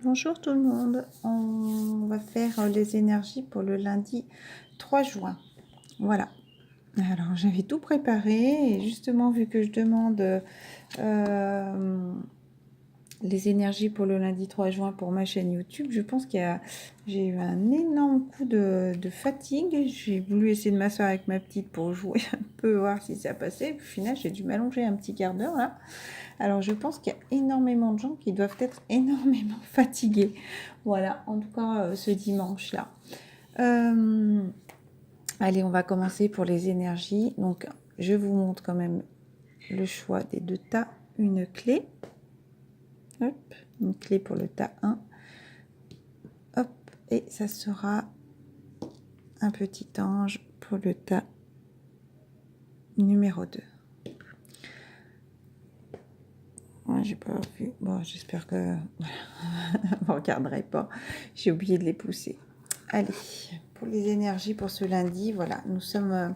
Bonjour tout le monde, on va faire les énergies pour le lundi 3 juin. Voilà, alors j'avais tout préparé et justement vu que je demande les énergies pour le lundi 3 juin pour ma chaîne YouTube, je pense j'ai eu un énorme coup de fatigue. J'ai voulu essayer de m'asseoir avec ma petite pour jouer un peu, voir si ça passait. Au final, j'ai dû m'allonger un petit quart d'heure là. Alors, je pense qu'il y a énormément de gens qui doivent être énormément fatigués. Voilà, en tout cas, ce dimanche-là. Allez, on va commencer pour les énergies. Donc, je vous montre quand même le choix des deux tas. Une clé. Hop, une clé pour le tas 1. Hop, et ça sera un petit ange pour le tas numéro 2. J'ai pas vu. Bon, j'espère que vous ne regarderez pas. J'ai oublié de les pousser. Allez, pour les énergies pour ce lundi, voilà, nous sommes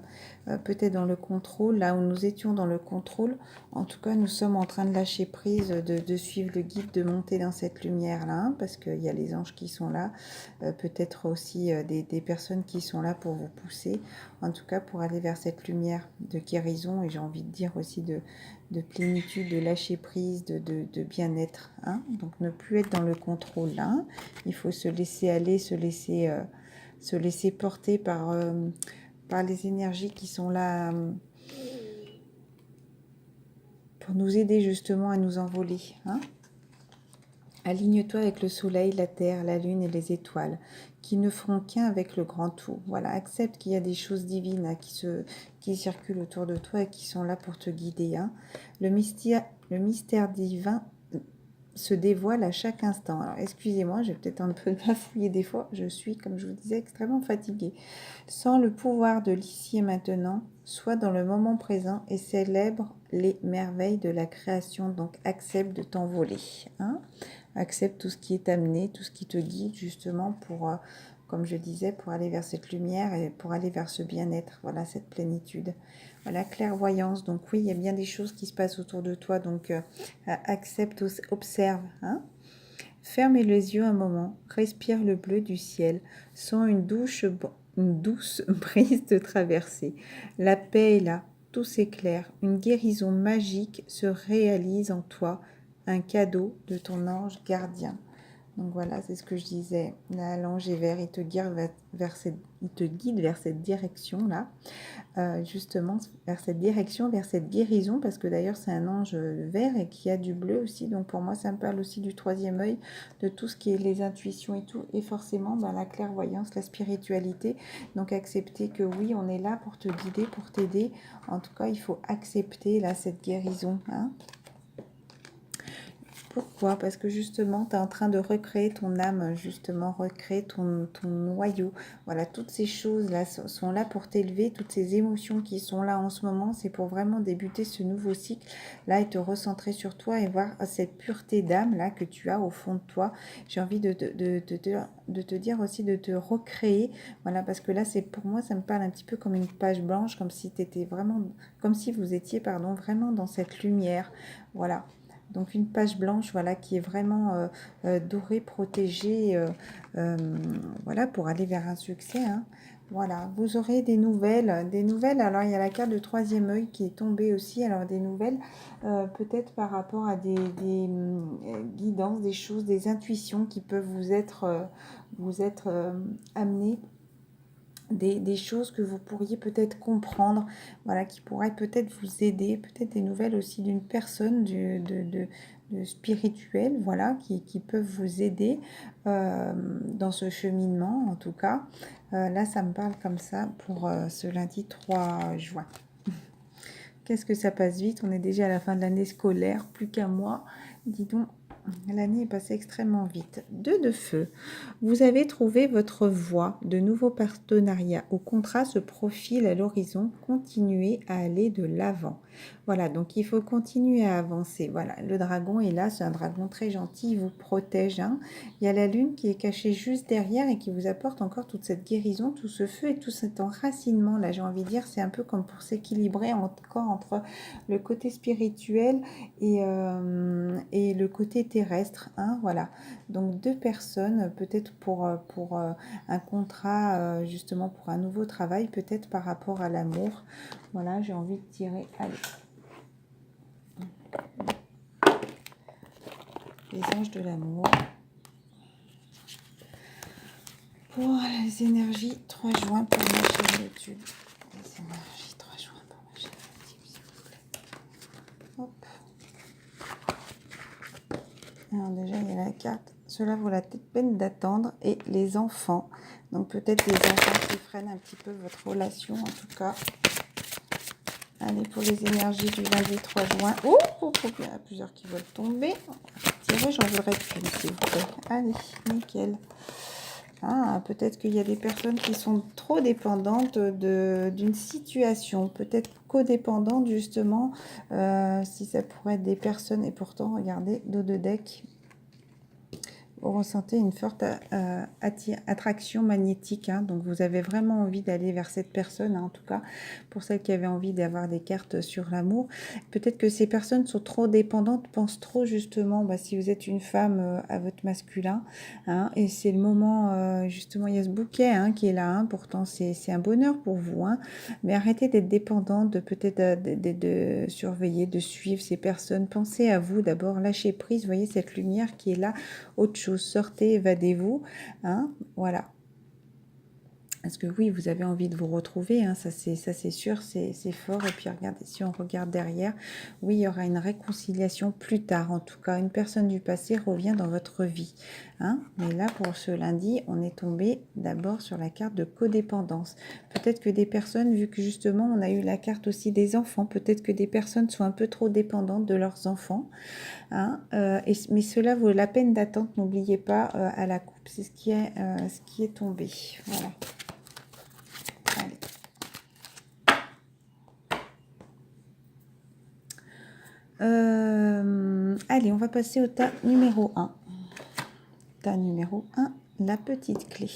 peut-être dans le contrôle, là où nous étions dans le contrôle. En tout cas, nous sommes en train de lâcher prise, de suivre le guide, de monter dans cette lumière-là, hein, parce qu'il y a les anges qui sont là, peut-être aussi des personnes qui sont là pour vous pousser, en tout cas pour aller vers cette lumière de guérison, et j'ai envie de dire aussi de plénitude, de lâcher prise, de bien-être. Hein. Donc ne plus être dans le contrôle là. Hein. Il faut se laisser aller, se laisser porter par les énergies qui sont là pour nous aider justement à nous envoler. Hein. Aligne-toi avec le soleil, la terre, la lune et les étoiles, qui ne feront qu'un avec le grand tout. Voilà, accepte qu'il y a des choses divines hein, qui circulent autour de toi et qui sont là pour te guider. Hein. Le mystère divin se dévoile à chaque instant. Alors, excusez-moi, j'ai peut-être un peu bafouillé des fois. Je suis, comme je vous disais, extrêmement fatiguée. Sans le pouvoir de l'ici et maintenant, sois dans le moment présent et célèbre les merveilles de la création. Donc, accepte de t'envoler. Hein. Accepte tout ce qui est amené, tout ce qui te guide justement pour, comme je disais, pour aller vers cette lumière et pour aller vers ce bien-être. Voilà, cette plénitude. Voilà, clairvoyance. Donc oui, il y a bien des choses qui se passent autour de toi. Donc accepte, observe. Hein. Ferme les yeux un moment. Respire le bleu du ciel. Sens une douce brise te traverser. La paix est là. Tout s'éclaire. Une guérison magique se réalise en toi. Un cadeau de ton ange gardien. Donc voilà, c'est ce que je disais. Là, l'ange est vert, il te guide vers cette direction-là. Justement vers cette direction, vers cette guérison, parce que d'ailleurs c'est un ange vert et qui a du bleu aussi, donc pour moi ça me parle aussi du troisième œil, de tout ce qui est les intuitions et tout, et forcément la clairvoyance, la spiritualité, donc accepter que oui, on est là pour te guider, pour t'aider, en tout cas il faut accepter là cette guérison, hein. Pourquoi? Parce que justement, tu es en train de recréer ton âme, justement, recréer ton noyau. Voilà, toutes ces choses-là sont là pour t'élever, toutes ces émotions qui sont là en ce moment, c'est pour vraiment débuter ce nouveau cycle, là, et te recentrer sur toi et voir cette pureté d'âme, là, que tu as au fond de toi. J'ai envie de te dire aussi de te recréer, voilà, parce que là, c'est pour moi, ça me parle un petit peu comme une page blanche, comme si t'étais vraiment, comme si vous étiez, pardon, vraiment dans cette lumière, voilà. Donc une page blanche, voilà, qui est vraiment dorée, protégée, voilà, pour aller vers un succès. Hein. Voilà, vous aurez des nouvelles, des nouvelles. Alors il y a la carte de troisième œil qui est tombée aussi. Alors des nouvelles, peut-être par rapport à des guidances, des choses, des intuitions qui peuvent vous être amenées. Des choses que vous pourriez peut-être comprendre, voilà, qui pourraient peut-être vous aider, peut-être des nouvelles aussi d'une personne de spirituelle, voilà, qui peuvent vous aider dans ce cheminement, en tout cas. Là, ça me parle comme ça pour ce lundi 3 juin. Qu'est-ce que ça passe vite, on est déjà à la fin de l'année scolaire, plus qu'un mois, dis donc. L'année est passée extrêmement vite. 2 de feu. Vous avez trouvé votre voie. De nouveaux partenariats ou contrats se profilent à l'horizon. Continuez à aller de l'avant. Voilà, donc il faut continuer à avancer. Voilà, le dragon est là, c'est un dragon très gentil, il vous protège, hein. Il y a la lune qui est cachée juste derrière et qui vous apporte encore toute cette guérison, tout ce feu et tout cet enracinement. Là, j'ai envie de dire, c'est un peu comme pour s'équilibrer encore entre le côté spirituel et le côté terrestre, hein. Voilà, donc deux personnes, peut-être pour un contrat, justement pour un nouveau travail, peut-être par rapport à l'amour. Voilà, j'ai envie de tirer. Allez. Les anges de l'amour. Pour les énergies 3 juin pour ma chaîne YouTube. Les énergies 3 juin pour ma chaîne YouTube, s'il vous plaît. Hop. Alors déjà, il y a la carte. Cela vaut la peine d'attendre. Et les enfants. Donc peut-être les enfants qui freinent un petit peu votre relation, en tout cas. Allez, pour les énergies du lundi 3 juin. Oh, il y en a plusieurs qui veulent tomber. Tirer, j'en voudrais qu'une, s'il vous plaît. Allez, nickel. Ah, peut-être qu'il y a des personnes qui sont trop dépendantes d'une situation, peut-être codépendantes justement, si ça pourrait être des personnes, et pourtant, regardez, dos de deck, vous ressentez une forte attraction magnétique, hein, donc vous avez vraiment envie d'aller vers cette personne, hein, en tout cas pour celles qui avaient envie d'avoir des cartes sur l'amour. Peut-être que ces personnes sont trop dépendantes, pensent trop justement, si vous êtes une femme, à votre masculin, hein, et c'est le moment, justement, il y a ce bouquet, hein, qui est là, hein, pourtant c'est un bonheur pour vous, hein, mais arrêtez d'être dépendante, de peut-être de surveiller, de suivre ces personnes, pensez à vous d'abord, lâchez prise, voyez cette lumière qui est là, autre chose, sortez, évadez-vous, hein, voilà. Parce que oui, vous avez envie de vous retrouver, hein, ça c'est sûr, c'est fort. Et puis regardez, si on regarde derrière, oui, il y aura une réconciliation plus tard. En tout cas, une personne du passé revient dans votre vie, hein. Mais là, pour ce lundi, on est tombé d'abord sur la carte de codépendance. Peut-être que des personnes, vu que justement, on a eu la carte aussi des enfants, peut-être que des personnes sont un peu trop dépendantes de leurs enfants, hein, mais cela vaut la peine d'attendre, n'oubliez pas, à la coupe. C'est ce qui est tombé. Voilà. Allez, on va passer au tas numéro 1. Tas numéro 1, la petite clé.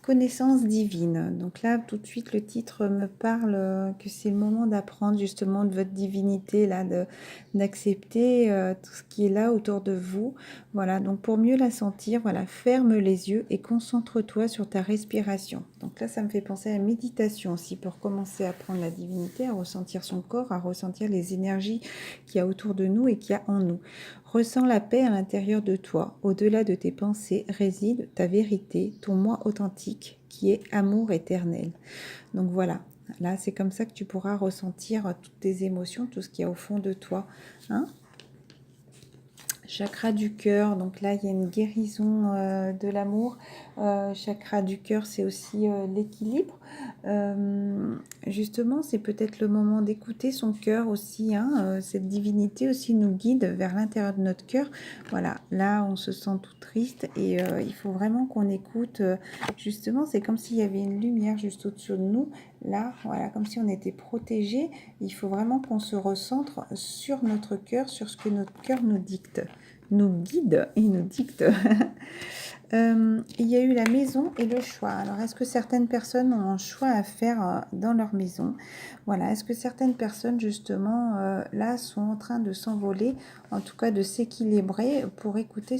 Connaissance divine. Donc là, tout de suite, le titre me parle que c'est le moment d'apprendre justement de votre divinité, là, d'accepter tout ce qui est là autour de vous. Voilà, donc pour mieux la sentir, voilà, ferme les yeux et concentre-toi sur ta respiration. Donc là, ça me fait penser à la méditation aussi pour commencer à prendre la divinité, à ressentir son corps, à ressentir les énergies qu'il y a autour de nous et qu'il y a en nous. Ressens la paix à l'intérieur de toi. Au-delà de tes pensées réside ta vérité, ton moi authentique, qui est amour éternel. Donc voilà, là c'est comme ça que tu pourras ressentir toutes tes émotions, tout ce qu'il y a au fond de toi, hein. Chakra du cœur, donc là il y a une guérison de l'amour. Chakra du cœur, c'est aussi l'équilibre. Justement, c'est peut-être le moment d'écouter son cœur aussi, hein. Cette divinité aussi nous guide vers l'intérieur de notre cœur. Voilà, là on se sent tout triste et il faut vraiment qu'on écoute. Justement, c'est comme s'il y avait une lumière juste au-dessus de nous. Là, voilà, comme si on était protégé. Il faut vraiment qu'on se recentre sur notre cœur, sur ce que notre cœur nous dicte, nous guide et nous dicte. Il y a eu la maison et le choix. Alors, est-ce que certaines personnes ont un choix à faire dans leur maison? Voilà, est-ce que certaines personnes, justement, là, sont en train de s'envoler, en tout cas de s'équilibrer pour écouter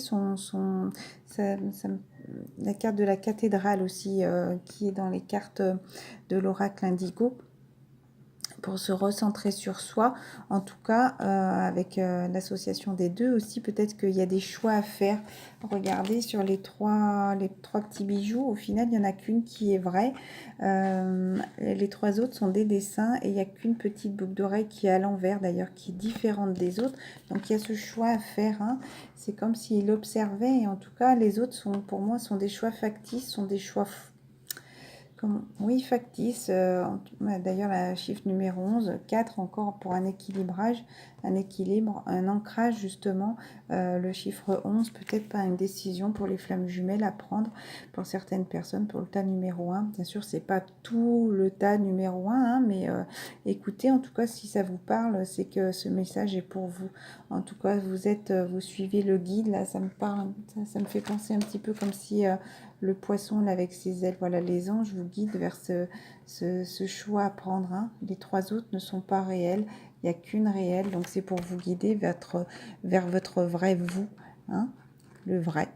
la carte de la cathédrale aussi, qui est dans les cartes de l'oracle indigo, pour se recentrer sur soi, en tout cas avec l'association des deux aussi, peut-être qu'il y a des choix à faire. Regardez sur les trois petits bijoux, au final il n'y en a qu'une qui est vraie, les trois autres sont des dessins et il n'y a qu'une petite boucle d'oreille qui est à l'envers d'ailleurs, qui est différente des autres, donc il y a ce choix à faire, hein. C'est comme s'il observait et en tout cas les autres sont, pour moi, sont des choix factices, sont des choix oui, factice. D'ailleurs, la chiffre numéro 11, 4 encore pour un équilibrage. un équilibre, un ancrage justement. Le chiffre 11, peut-être pas une décision pour les flammes jumelles à prendre pour certaines personnes, pour le tas numéro 1. Bien sûr, c'est pas tout le tas numéro 1, hein, mais écoutez, en tout cas, si ça vous parle, c'est que ce message est pour vous. En tout cas, vous suivez le guide, là, ça me parle, ça me fait penser un petit peu comme si le poisson, là, avec ses ailes, voilà, les anges vous guident vers ce choix à prendre, hein. Les 3 autres ne sont pas réels, il n'y a qu'une réelle, donc c'est pour vous guider vers votre vrai vous, hein, le vrai.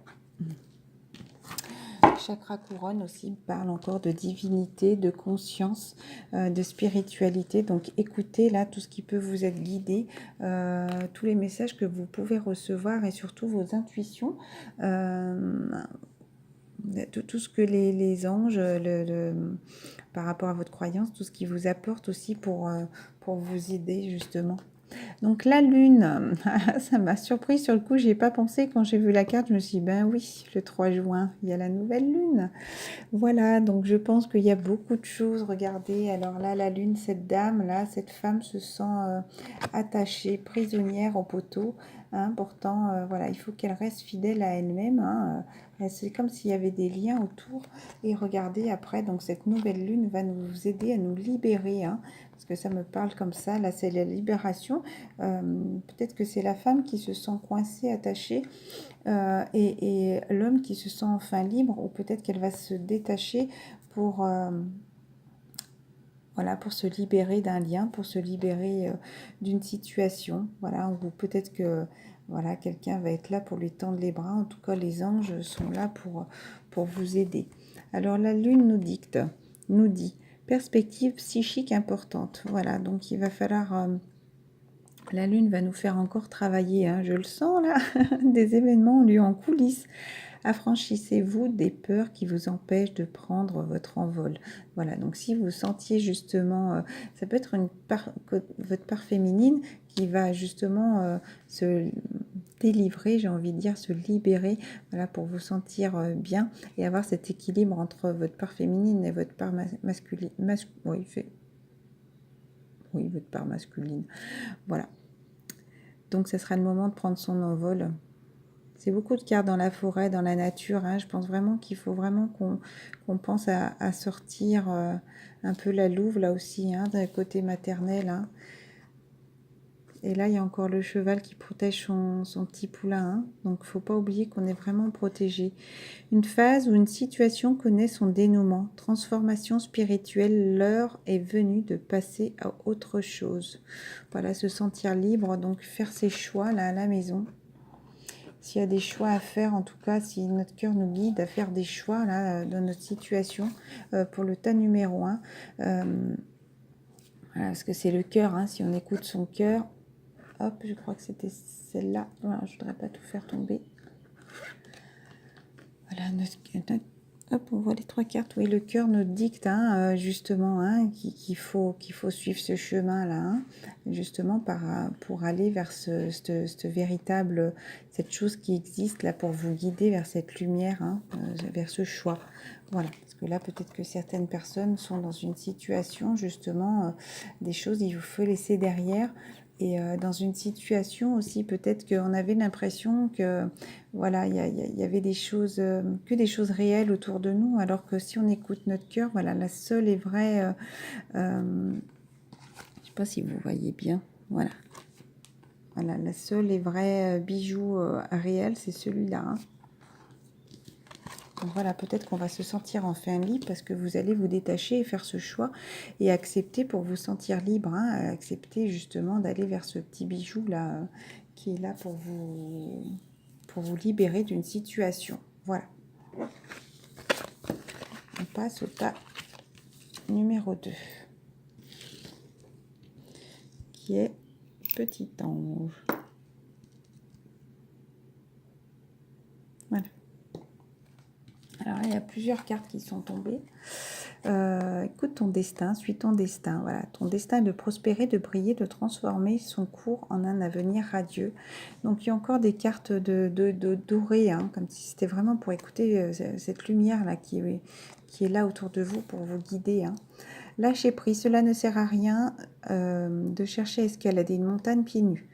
Chakra couronne aussi parle encore de divinité, de conscience, de spiritualité. Donc écoutez là tout ce qui peut vous être guidé, tous les messages que vous pouvez recevoir et surtout vos intuitions. Tout ce que les anges, par rapport à votre croyance, tout ce qui vous apporte aussi pour vous aider justement. Donc la lune, ça m'a surpris sur le coup, j'y ai pas pensé quand j'ai vu la carte, je me suis dit, ben oui, le 3 juin, il y a la nouvelle lune. Voilà, donc je pense qu'il y a beaucoup de choses, regardez, alors là, la lune, cette dame, là, cette femme se sent attachée, prisonnière au poteau, hein, pourtant, voilà, il faut qu'elle reste fidèle à elle-même, hein, c'est comme s'il y avait des liens autour, et regardez, après, donc cette nouvelle lune va nous aider à nous libérer, hein, parce que ça me parle comme ça, là c'est la libération, peut-être que c'est la femme qui se sent coincée, attachée, et l'homme qui se sent enfin libre, ou peut-être qu'elle va se détacher pour, voilà, pour se libérer d'un lien, pour se libérer d'une situation, voilà, ou peut-être que voilà, quelqu'un va être là pour lui tendre les bras, en tout cas les anges sont là pour vous aider. Alors la lune nous dit, perspective psychique importante, voilà, donc il va falloir... la lune va nous faire encore travailler, hein, je le sens là, des événements ont lieu en coulisses. Affranchissez-vous des peurs qui vous empêchent de prendre votre envol. Voilà, donc si vous sentiez justement, ça peut être votre part féminine qui va justement se délivrer, j'ai envie de dire, se libérer, voilà, pour vous sentir bien et avoir cet équilibre entre votre part féminine et votre part masculine. Oui, votre part masculine. Voilà. Donc, ce sera le moment de prendre son envol. C'est beaucoup de cartes dans la forêt, dans la nature, hein. Je pense vraiment qu'il faut vraiment qu'on pense à sortir un peu la louve, là aussi, hein, d'un côté maternel, hein. Et là, il y a encore le cheval qui protège son petit poulain, hein. Donc, il ne faut pas oublier qu'on est vraiment protégé. Une phase ou une situation connaît son dénouement. Transformation spirituelle, l'heure est venue de passer à autre chose. Voilà, se sentir libre, donc faire ses choix là à la maison. S'il y a des choix à faire, en tout cas, si notre cœur nous guide à faire des choix là dans notre situation, pour le tas numéro 1, voilà, parce que c'est le cœur, hein, si on écoute son cœur. Hop, je crois que c'était celle-là. Voilà, je ne voudrais pas tout faire tomber. Voilà, hop, on voit les 3 cartes. Oui, le cœur nous dicte, hein, justement, hein, qu'il faut suivre ce chemin-là, hein, justement pour aller vers cette véritable, cette chose qui existe là pour vous guider vers cette lumière, hein, vers ce choix. Voilà, parce que là, peut-être que certaines personnes sont dans une situation, justement, des choses il vous faut laisser derrière. Et dans une situation aussi, peut-être qu'on avait l'impression que voilà, il y avait des choses, que des choses réelles autour de nous, alors que si on écoute notre cœur, voilà, la seule et vraie, je ne sais pas si vous voyez bien, voilà, voilà, la seule et vraie bijou réel, c'est celui-là, hein. Donc voilà, peut-être qu'on va se sentir enfin libre parce que vous allez vous détacher et faire ce choix et accepter pour vous sentir libre, hein, accepter justement d'aller vers ce petit bijou là qui est là pour vous libérer d'une situation. Voilà. On passe au tas numéro 2 qui est Petit Ange. Voilà. Alors, il y a plusieurs cartes qui sont tombées. Écoute ton destin, suis ton destin. Voilà, ton destin est de prospérer, de briller, de transformer son cours en un avenir radieux. Donc, il y a encore des cartes de dorées, hein, comme si c'était vraiment pour écouter cette lumière-là qui est là autour de vous pour vous guider, hein. Lâchez prise, cela ne sert à rien de chercher à escalader une montagne pieds nus.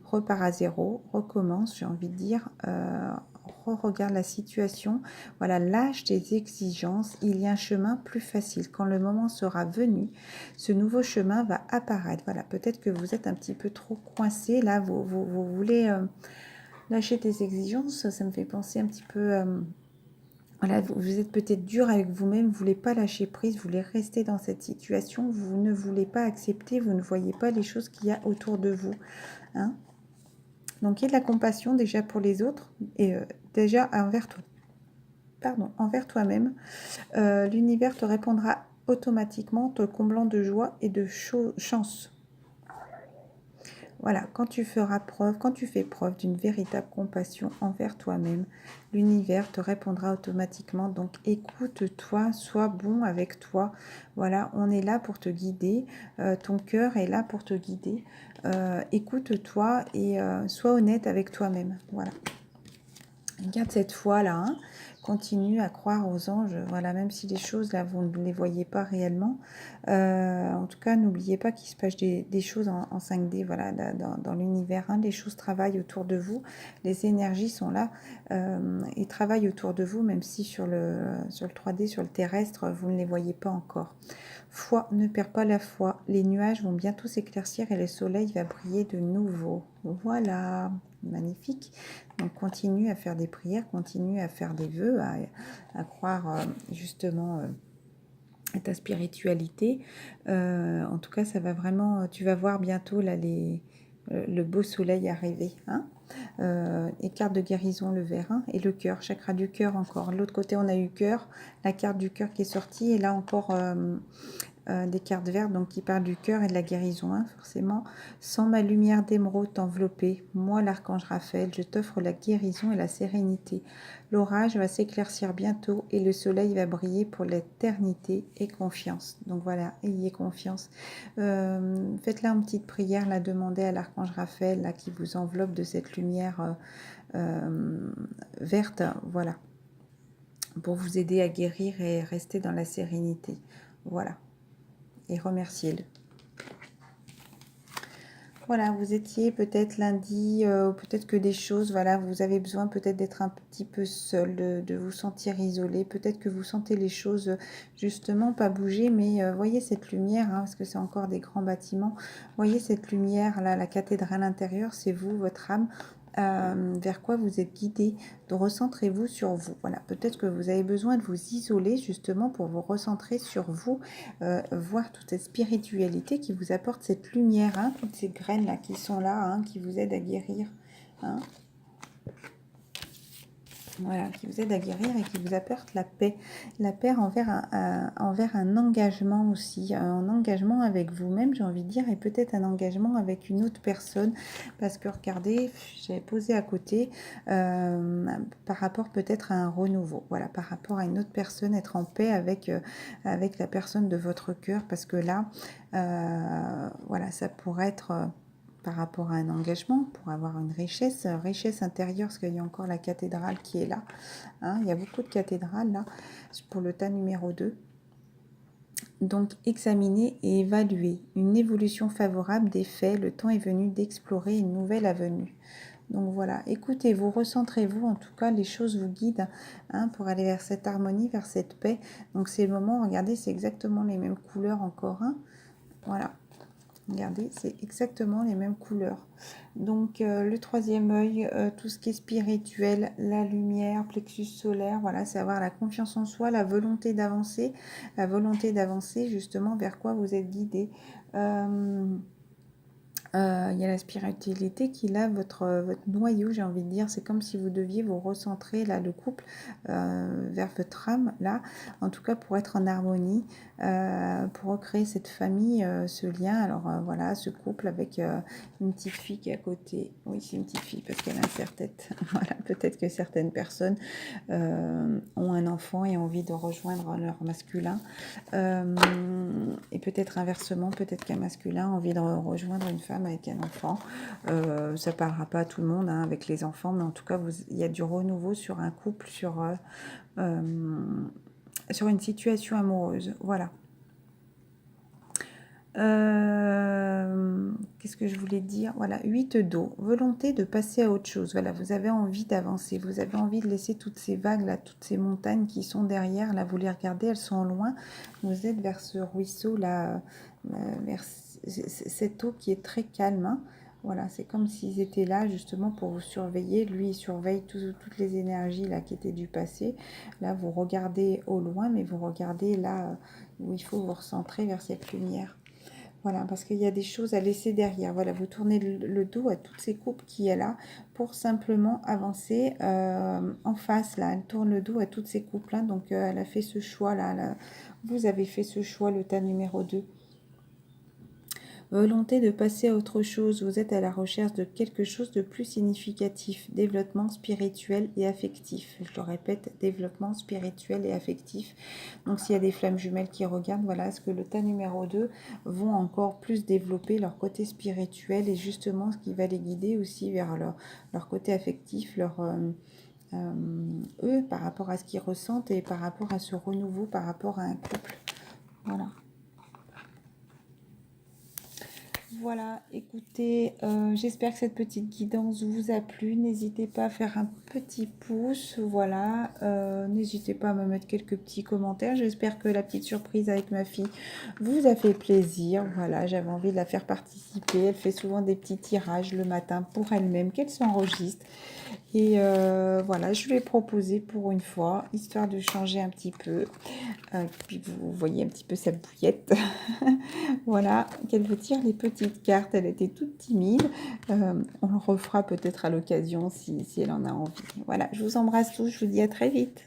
Repars à zéro, recommence, j'ai envie de dire, regarde la situation, voilà, lâche tes exigences, il y a un chemin plus facile. Quand le moment sera venu, ce nouveau chemin va apparaître. Voilà, peut-être que vous êtes un petit peu trop coincé, là, vous voulez lâcher tes exigences, ça me fait penser un petit peu... voilà, vous êtes peut-être dur avec vous-même, vous ne voulez pas lâcher prise, vous voulez rester dans cette situation, vous ne voulez pas accepter, vous ne voyez pas les choses qu'il y a autour de vous. Hein. Donc, il y a de la compassion déjà pour les autres et déjà envers toi. Pardon, envers toi-même. L'univers te répondra automatiquement, te comblant de joie et de chance. Voilà, quand tu fais preuve d'une véritable compassion envers toi-même, l'univers te répondra automatiquement. Donc écoute-toi, sois bon avec toi. Voilà, on est là pour te guider. Ton cœur est là pour te guider. Écoute-toi et sois honnête avec toi-même. Voilà. Garde cette foi-là, hein. Continue à croire aux anges, voilà, même si les choses, là, vous ne les voyez pas réellement. En tout cas, n'oubliez pas qu'il se passe des choses en 5D, voilà, dans l'univers. Hein. Les choses travaillent autour de vous, les énergies sont là, ils travaillent autour de vous, même si sur le 3D, sur le terrestre, vous ne les voyez pas encore. Foi, ne perds pas la foi, les nuages vont bientôt s'éclaircir et le soleil va briller de nouveau. Voilà, magnifique. Donc continue à faire des prières, continue à faire des vœux, à croire justement à ta spiritualité. En tout cas, ça va vraiment, tu vas voir bientôt là le beau soleil arriver. Hein. Et carte de guérison, le vert, hein, et le cœur, chakra du cœur encore. De l'autre côté, on a eu cœur, la carte du cœur qui est sortie, et là encore des cartes vertes donc qui parlent du cœur et de la guérison, hein, forcément. Sans ma lumière d'émeraude t'envelopper, moi l'archange Raphaël, je t'offre la guérison et la sérénité. L'orage va s'éclaircir bientôt et le soleil va briller pour l'éternité et confiance. Donc voilà, ayez confiance. Faites là une petite prière, la demandez à l'archange Raphaël là, qui vous enveloppe de cette lumière verte, voilà, pour vous aider à guérir et rester dans la sérénité. Voilà. Et remerciez-le. Voilà, vous étiez peut-être lundi, peut-être que des choses, voilà, vous avez besoin peut-être d'être un petit peu seul, de vous sentir isolé, peut-être que vous sentez les choses justement pas bouger, mais voyez cette lumière, hein, parce que c'est encore des grands bâtiments, voyez cette lumière là, la cathédrale intérieure, c'est vous, votre âme. Vers quoi vous êtes guidé, de recentrez-vous sur vous. Voilà, peut-être que vous avez besoin de vous isoler justement pour vous recentrer sur vous, voir toute cette spiritualité qui vous apporte cette lumière, hein, toutes ces graines là qui sont là, hein, qui vous aident à guérir. Hein. Voilà, qui vous aide à guérir et qui vous apporte la paix. La paix envers un engagement aussi, un engagement avec vous-même, j'ai envie de dire, et peut-être un engagement avec une autre personne. Parce que regardez, j'avais posé à côté par rapport peut-être à un renouveau. Voilà, par rapport à une autre personne, être en paix avec la personne de votre cœur. Parce que là, voilà, ça pourrait être... par rapport à un engagement, pour avoir une richesse intérieure, parce qu'il y a encore la cathédrale qui est là. Hein, il y a beaucoup de cathédrales là, pour le tas numéro 2. Donc, examiner et évaluer une évolution favorable des faits. Le temps est venu d'explorer une nouvelle avenue. Donc voilà, écoutez-vous, recentrez-vous, en tout cas, les choses vous guident, hein, pour aller vers cette harmonie, vers cette paix. Donc c'est le moment, regardez, c'est exactement les mêmes couleurs encore. Hein. Voilà. Regardez, c'est exactement les mêmes couleurs. Donc, le troisième œil, tout ce qui est spirituel, la lumière, plexus solaire, voilà, c'est avoir la confiance en soi, la volonté d'avancer justement vers quoi vous êtes guidé. Il y a la spiritualité qui est là, votre noyau, j'ai envie de dire. C'est comme si vous deviez vous recentrer, là, le couple, vers votre âme, là. En tout cas, pour être en harmonie, pour recréer cette famille, ce lien. Alors, voilà, ce couple avec une petite fille qui est à côté. Oui, c'est une petite fille parce qu'elle a un serre-tête. Voilà, peut-être que certaines personnes ont un enfant et ont envie de rejoindre leur masculin. Et peut-être inversement, peut-être qu'un masculin a envie de rejoindre une femme avec un enfant. Ça parlera pas à tout le monde, hein, avec les enfants, mais en tout cas, il y a du renouveau sur un couple, sur une situation amoureuse. Voilà. Qu'est-ce que je voulais dire? Voilà, 8 d'eau. Volonté de passer à autre chose. Voilà, vous avez envie d'avancer. Vous avez envie de laisser toutes ces vagues là, toutes ces montagnes qui sont derrière. Là, vous les regardez, elles sont loin. Vous êtes vers ce ruisseau là, vers cette eau qui est très calme, hein. Voilà, c'est comme s'ils étaient là justement pour vous surveiller. Lui, il surveille toutes les énergies là qui étaient du passé. Là, vous regardez au loin, mais vous regardez là où il faut vous recentrer vers cette lumière. Voilà, parce qu'il y a des choses à laisser derrière. Voilà, vous tournez le dos à toutes ces coupes qui est là pour simplement avancer en face. Là, elle tourne le dos à toutes ces coupes-là. Donc, elle a fait ce choix-là. Là. Vous avez fait ce choix, le tas numéro 2. Volonté de passer à autre chose, vous êtes à la recherche de quelque chose de plus significatif, développement spirituel et affectif. Je le répète, développement spirituel et affectif. Donc s'il y a des flammes jumelles qui regardent, voilà, est-ce que le tas numéro 2 vont encore plus développer leur côté spirituel et justement ce qui va les guider aussi vers leur côté affectif, eux par rapport à ce qu'ils ressentent et par rapport à ce renouveau, par rapport à un couple. Voilà. Voilà, écoutez, j'espère que cette petite guidance vous a plu. N'hésitez pas à faire un petit pouce, voilà. N'hésitez pas à me mettre quelques petits commentaires. J'espère que la petite surprise avec ma fille vous a fait plaisir. Voilà, j'avais envie de la faire participer. Elle fait souvent des petits tirages le matin pour elle-même, qu'elle s'enregistre. Et voilà, je lui ai proposé pour une fois, histoire de changer un petit peu. Puis vous voyez un petit peu sa bouillette. Voilà, qu'elle vous tire les petites cartes. Elle était toute timide. On le refera peut-être à l'occasion si elle en a envie. Voilà, je vous embrasse tous. Je vous dis à très vite.